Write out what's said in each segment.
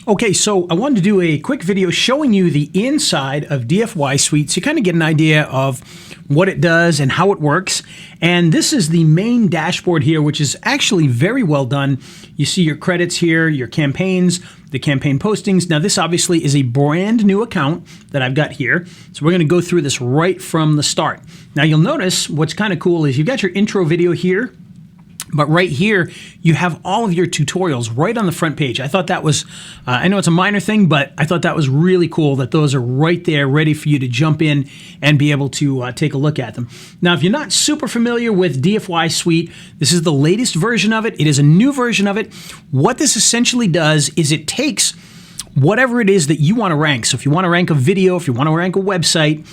Okay, so I wanted to do a quick video showing you the inside of DFY Suite so you kind of get an idea of what it does and how it works. And this is the main dashboard here, which is actually very well done. You see your credits here, your campaigns, the campaign postings. Now this obviously is a brand new account that I've got here. So we're going to go through this right from the start. Now you'll notice what's kind of cool is you've got your intro video here. But right here, you have all of your tutorials right on the front page. I thought that was, I know it's a minor thing, but I thought that was really cool that those are right there ready for you to jump in and be able to take a look at them. Now, if you're not super familiar with DFY Suite, this is the latest version of it. It is a new version of it. What this essentially does is it takes whatever it is that you want to rank. So if you want to rank a video, if you want to rank a website,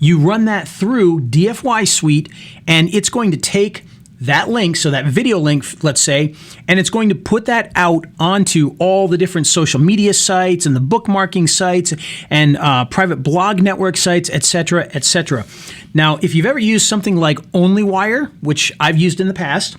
you run that through DFY Suite, and it's going to take that link, so that video link, let's say, and it's going to put that out onto all the different social media sites and the bookmarking sites and private blog network sites, etc., etc. Now, if you've ever used something like OnlyWire, which I've used in the past,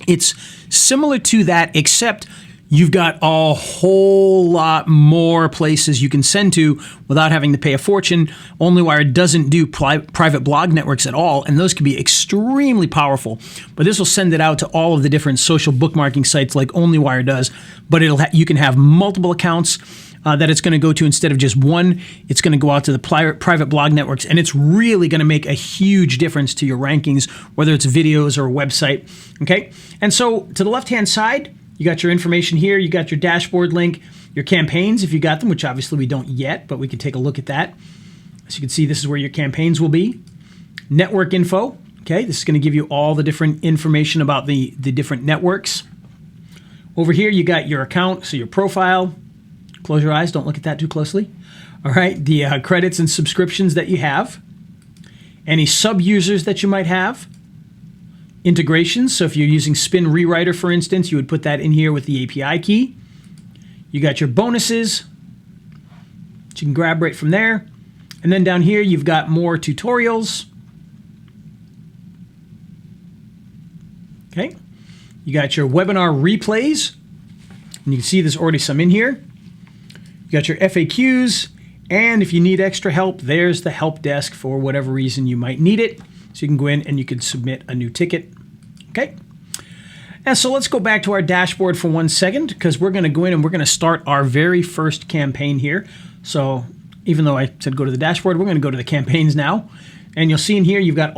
it's similar to that, except you've got a whole lot more places you can send to without having to pay a fortune. OnlyWire doesn't do private blog networks at all, and those can be extremely powerful. But this will send it out to all of the different social bookmarking sites like OnlyWire does. But you can have multiple accounts that it's going to go to instead of just one. It's going to go out to the private blog networks, and it's really going to make a huge difference to your rankings, whether it's videos or a website. Okay, and so to the left-hand side, you got your information here, you got your dashboard link, your campaigns if you got them, which obviously we don't yet, but we can take a look at that. As you can see, this is where your campaigns will be. Network info, okay, this is going to give you all the different information about the different networks. Over here, you got your account, so your profile. Close your eyes, don't look at that too closely. All right, the credits and subscriptions that you have. Any sub-users that you might have. Integrations, so if you're using Spin Rewriter, for instance, you would put that in here with the API key. You got your bonuses, which you can grab right from there. And then down here, you've got more tutorials. Okay. You got your webinar replays. And you can see there's already some in here. You got your FAQs. And if you need extra help, there's the help desk for whatever reason you might need it. So you can go in and you can submit a new ticket. Okay. And so let's go back to our dashboard for 1 second, because we're going to go in and we're going to start our very first campaign here. So even though I said go to the dashboard, we're going to go to the campaigns now. And you'll see in here you've got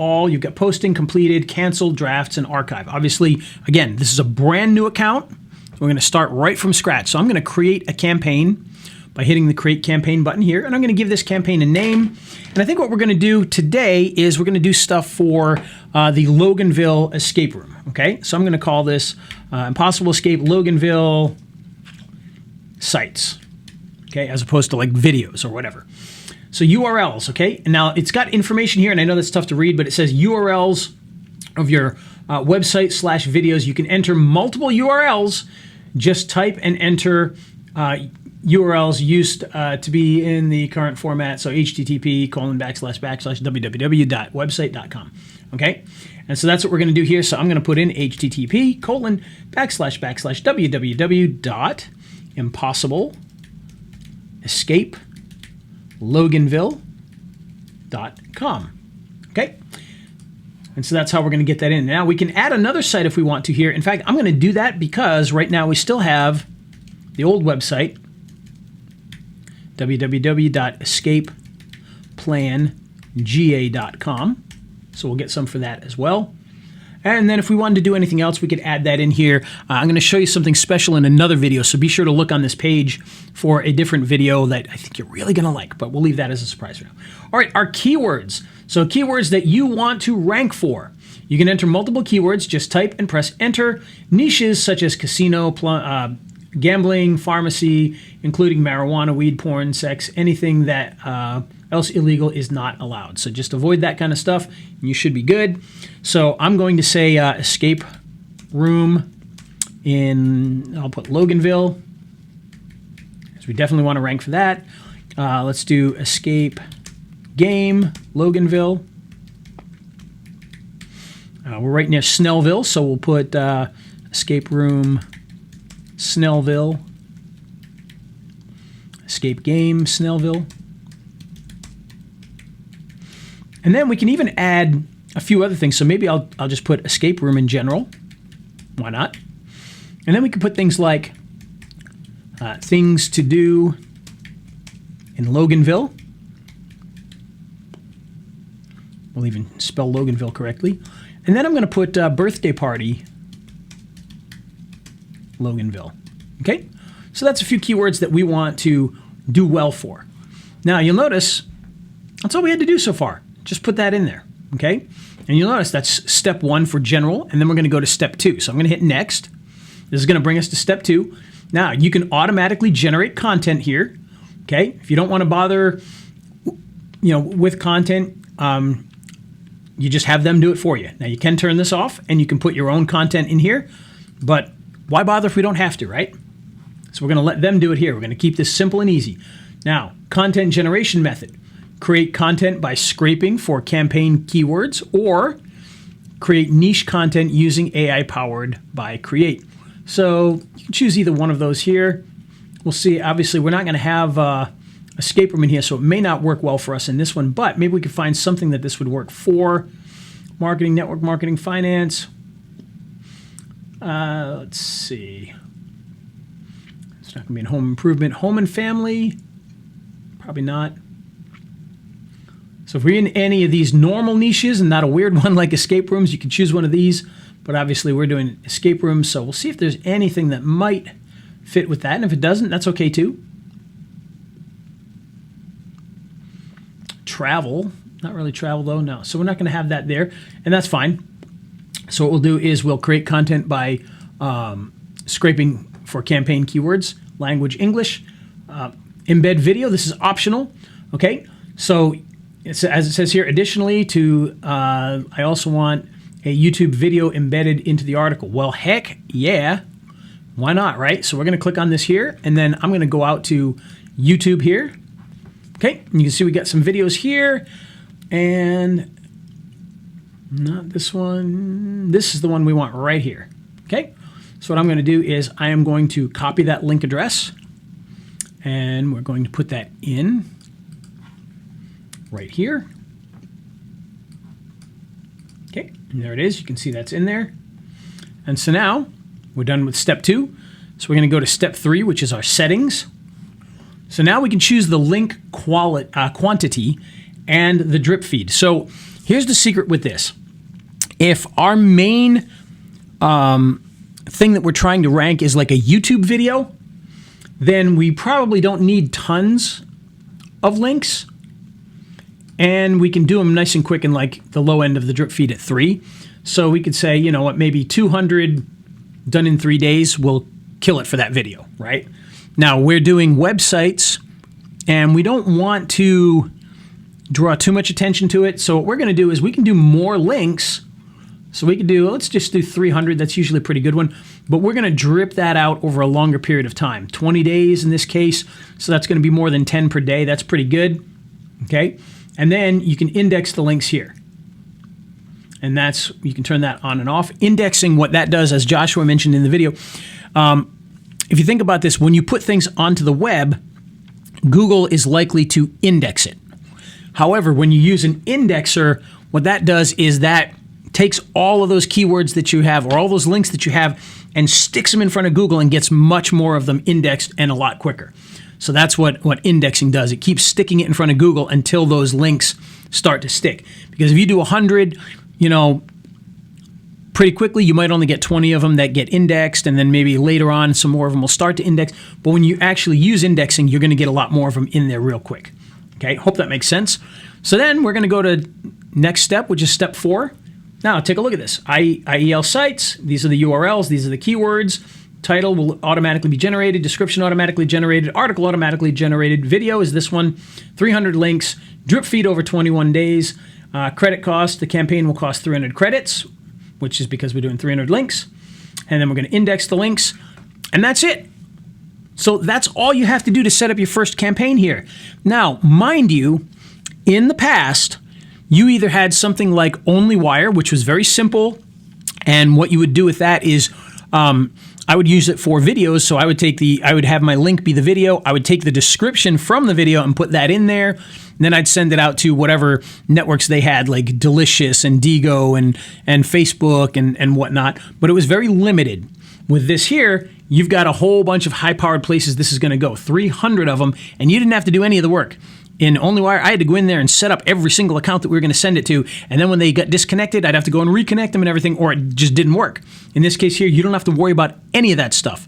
posting, completed, canceled, drafts, and archive. Obviously, again, this is a brand new account. So we're going to start right from scratch. So I'm going to create a campaign by hitting the Create Campaign button here. And I'm going to give this campaign a name. And I think what we're going to do today is we're going to do stuff for the Loganville escape room. Okay, so I'm going to call this Impossible Escape Loganville Sites. Okay, as opposed to like videos or whatever. So URLs, okay? And now it's got information here, and I know that's tough to read, but it says URLs of your website / videos. You can enter multiple URLs. Just type and enter URLs used to be in the current format, so http://www.website.com. Okay, and so that's what we're going to do here. So I'm going to put in http://www.impossibleescapeloganville.com. Okay, and so that's how we're going to get that in. Now we can add another site if we want to here. In fact, I'm going to do that because right now we still have the old website, www.escapeplanga.com. So we'll get some for that as well. And then if we wanted to do anything else, we could add that in here. I'm going to show you something special in another video, so be sure to look on this page for a different video that I think you're really going to like, but we'll leave that as a surprise for now. All right, our keywords. So keywords that you want to rank for. You can enter multiple keywords. Just type and press enter. Niches such as casino, gambling, pharmacy, including marijuana, weed, porn, sex, anything that else illegal is not allowed. So just avoid that kind of stuff, and you should be good. So I'm going to say escape room in, I'll put Loganville, because we definitely want to rank for that. Let's do escape game, Loganville. We're right near Snellville, so we'll put escape room Snellville. escape game, Snellville. And then we can even add a few other things. So maybe I'll just put escape room in general. Why not? And then we can put things like things to do in Loganville. We'll even spell Loganville correctly. And then I'm going to put birthday party Loganville. Okay? So that's a few keywords that we want to do well for. Now you'll notice that's all we had to do so far. Just put that in there. Okay? And you'll notice that's step 1 for general, and then we're going to go to step 2. So I'm going to hit next. This is going to bring us to step 2. Now you can automatically generate content here. Okay? If you don't want to bother, with content, you just have them do it for you. Now you can turn this off and you can put your own content in here, but why bother if we don't have to, right? So we're going to let them do it here. We're going to keep this simple and easy. Now, content generation method. Create content by scraping for campaign keywords or create niche content using AI powered by Create. So you can choose either one of those here. We'll see. Obviously, we're not going to have escape room in here, so it may not work well for us in this one, but maybe we could find something that this would work for. Marketing, network marketing, finance. Let's see. It's not going to be in home improvement. Home and family, probably not. So if we're in any of these normal niches and not a weird one like escape rooms, you can choose one of these, but obviously we're doing escape rooms, so we'll see if there's anything that might fit with that, and if it doesn't, that's okay too. Travel, not really travel though, no. So we're not going to have that there, and that's fine. So what we'll do is we'll create content by scraping for campaign keywords, language English, embed video. This is optional, okay? So it's, as it says here, additionally to, I also want a YouTube video embedded into the article. Well, heck yeah, why not, right? So we're going to click on this here, and then I'm going to go out to YouTube here. Okay, and you can see we got some videos here, and not this one. This is the one we want right here. Okay, so what I'm going to do is I am going to copy that link address, and we're going to put that in right here. Okay, and there it is. You can see that's in there. And so now we're done with step 2. So we're going to go to step 3, which is our settings. So now we can choose the link quantity and the drip feed. So here's the secret with this. If our main thing that we're trying to rank is like a YouTube video, then we probably don't need tons of links. And we can do them nice and quick in like the low end of the drip feed at 3. So we could say, you know what, maybe 200 done in 3 days will kill it for that video, right? Now, we're doing websites, and we don't want to draw too much attention to it. So what we're going to do is we can do more links. So we could do, let's just do 300. That's usually a pretty good one. But we're going to drip that out over a longer period of time, 20 days in this case. So that's going to be more than 10 per day. That's pretty good. Okay. And then you can index the links here. And that's, you can turn that on and off. Indexing, what that does, as Joshua mentioned in the video, if you think about this, when you put things onto the web, Google is likely to index it. However, when you use an indexer, what that does is that takes all of those keywords that you have or all those links that you have and sticks them in front of Google and gets much more of them indexed and a lot quicker. So that's what indexing does. It keeps sticking it in front of Google until those links start to stick. Because if you do 100, pretty quickly, you might only get 20 of them that get indexed, and then maybe later on some more of them will start to index. But when you actually use indexing, you're going to get a lot more of them in there real quick. Okay, hope that makes sense. So then we're going to go to next step, which is step 4. Now take a look at this. IEL sites, these are the URLs, these are the keywords. Title will automatically be generated, description automatically generated, article automatically generated, video is this one, 300 links, drip feed over 21 days, credit cost, the campaign will cost 300 credits, which is because we're doing 300 links. And then we're going to index the links, and that's it. So that's all you have to do to set up your first campaign here. Now, mind you, in the past, you either had something like OnlyWire, which was very simple, and what you would do with that is I would use it for videos. So I would have my link be the video. I would take the description from the video and put that in there. And then I'd send it out to whatever networks they had, like Delicious and Digo and Facebook and whatnot. But it was very limited. With this here, you've got a whole bunch of high-powered places this is going to go, 300 of them, and you didn't have to do any of the work. In OnlyWire, I had to go in there and set up every single account that we were going to send it to, and then when they got disconnected, I'd have to go and reconnect them and everything, or it just didn't work. In this case here, you don't have to worry about any of that stuff.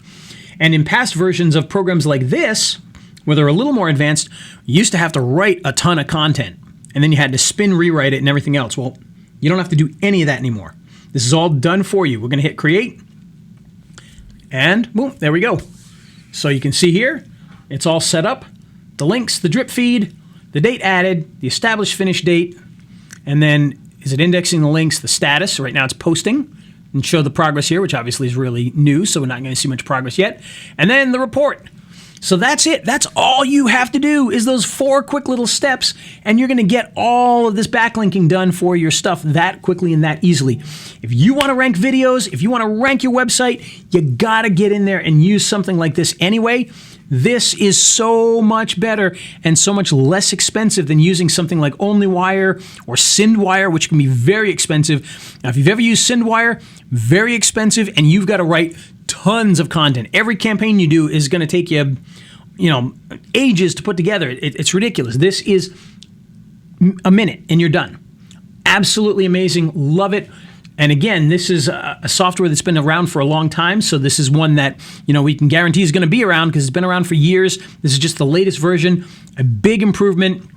And in past versions of programs like this, where they're a little more advanced, you used to have to write a ton of content, and then you had to spin rewrite it and everything else. Well, you don't have to do any of that anymore. This is all done for you. We're going to hit create, and boom, there we go. So you can see here, it's all set up. The links, the drip feed, the date added, the established finish date, and then is it indexing the links, the status. So right now it's posting, and show the progress here, which obviously is really new, so we're not going to see much progress yet. And then the report. So that's it. That's all you have to do is those 4 quick little steps, and you're going to get all of this backlinking done for your stuff that quickly and that easily. If you want to rank videos, if you want to rank your website, you got to get in there and use something like this anyway. This is so much better and so much less expensive than using something like OnlyWire or SendWire, which can be very expensive. Now, if you've ever used SendWire, very expensive, and you've got to write tons of content. Every campaign you do is going to take you, ages to put together. It's ridiculous. This is a minute and you're done. Absolutely amazing. Love it. And again, this is a software that's been around for a long time. So this is one that, we can guarantee is going to be around because it's been around for years. This is just the latest version, a big improvement,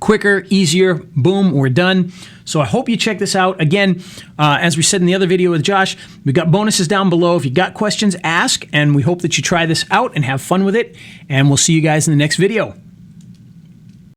quicker, easier, boom, we're done. So I hope you check this out. Again, as we said in the other video with Josh, we've got bonuses down below. If you got questions, ask, and we hope that you try this out and have fun with it. And we'll see you guys in the next video.